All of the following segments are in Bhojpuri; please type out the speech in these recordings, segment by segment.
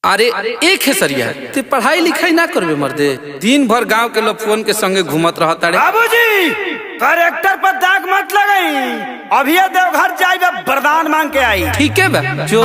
अरे एक है सरिया ते पढ़ाई लिखाई ना करबे मर्दे, दिन भर गांव के लोग फोन के संगे घूमत रहता रे। बाबूजी करेक्टर पर दाग मत लगाई, अभी देवघर जाई वरदान मांग के आई। ठीक है बा जो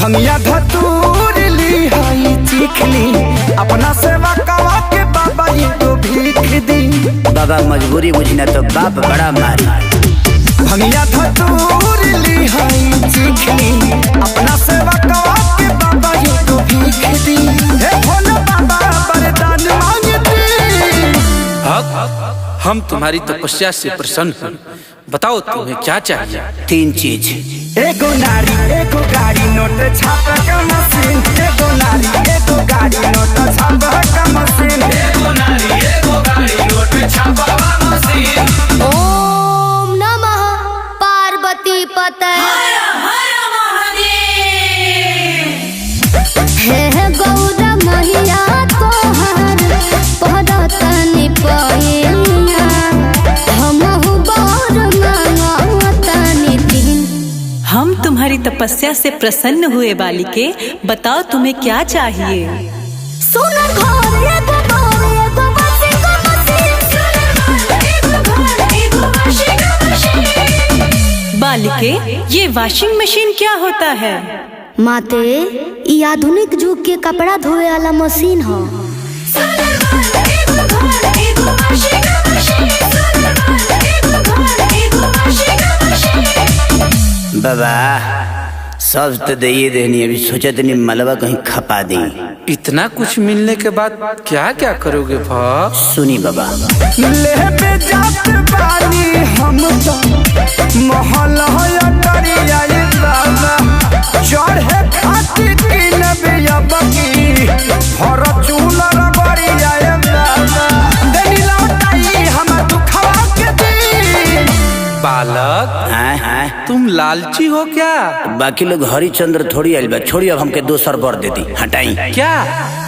भंगिया धतूर ली हाई चिखली, अपना सेवा कवा के बाबा ये तो भीख दी। बाबा मजबूरी बुझना तो बाप बड़ा मारी। भंगिया धतूर ली हाई चिखली, अपना सेवा कवा के बाबा ये तो भीख दी। हे भोला बाबा वरदान मांगते। हम तुम्हारी तपस्या से प्रसन्न हैं, बताओ तुम्हें क्या चाहिए। 3 चीज, एगो नारी एगो गाड़ी नोट छापा का मशीन। एगो नारी एगो गाड़ी नोट छापा का मशीन। एगो नारी एगो गाड़ी नोट छापा का मशीन। ओम नमः पार्वती पतये हे गौरा मैया तोहर पहरतनी पयिया, हमहु बर मांगतनी दिन। हम तुम्हारी तपस्या से प्रसन्न हुए बालिके, बताओ तुम्हें क्या चाहिए। सुनर घर एगो घर एगो वाशिंग मशीन। बालिके ये वॉशिंग मशीन क्या होता है। माते ई आधुनिक युग के कपड़ा धोए वाला मशीन हो। बाबा सब तो दे देनी, अभी सोचा तो नहीं मलबा कहीं खपा दी। इतना कुछ मिलने के बाद क्या क्या करोगे भा। सुनी बाबा, लेबे जात बानी हम तो महल है करिया ये बाबा। चढ़े खातिर किनबे अबकी फॉर्च्यूनर बढ़िया ये बाबा। देनी लौटाई हम दुखवा के दी। बालक तुम लालची हो क्या। बाकी लोग हरिचंद्र थोड़ी आइल बा, छोड़ी अब हमके दोसर बर दे दी, हटाई। क्या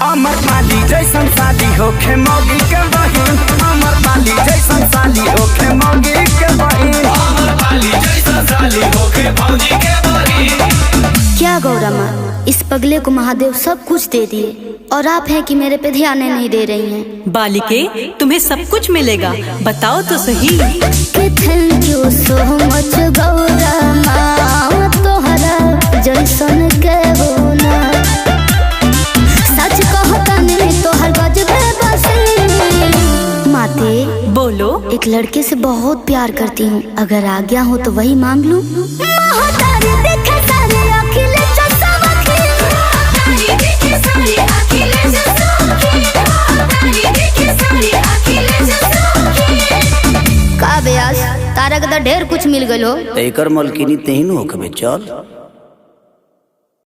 अमर पाली जैसन शादी होखे मौगी के बहिन। अमर पाली जैसन शादी होखे मौगी के बहिन। अमर पाली जैसन शादी होखे मौगी के बहिन। क्या गौरा माँ, इस पगले को महादेव सब कुछ दे दिए और आप हैं कि मेरे पे ध्यान नहीं दे रही हैं। बालिके तुम्हें सब कुछ मिलेगा, बताओ तो सही। Thank you so much Gaura माँ, तोहरा जैसन के होना। सच कहता नहीं तोहर गजबे बसी। माते बोलो। एक लड़के से बहुत प्यार करती हूँ, अगर आज्ञा हो तो वही मांग लूं। का ब्यास तारा के ढेर कुछ मिल गलो। एकर मलकिनी तेही न होखबे, चल।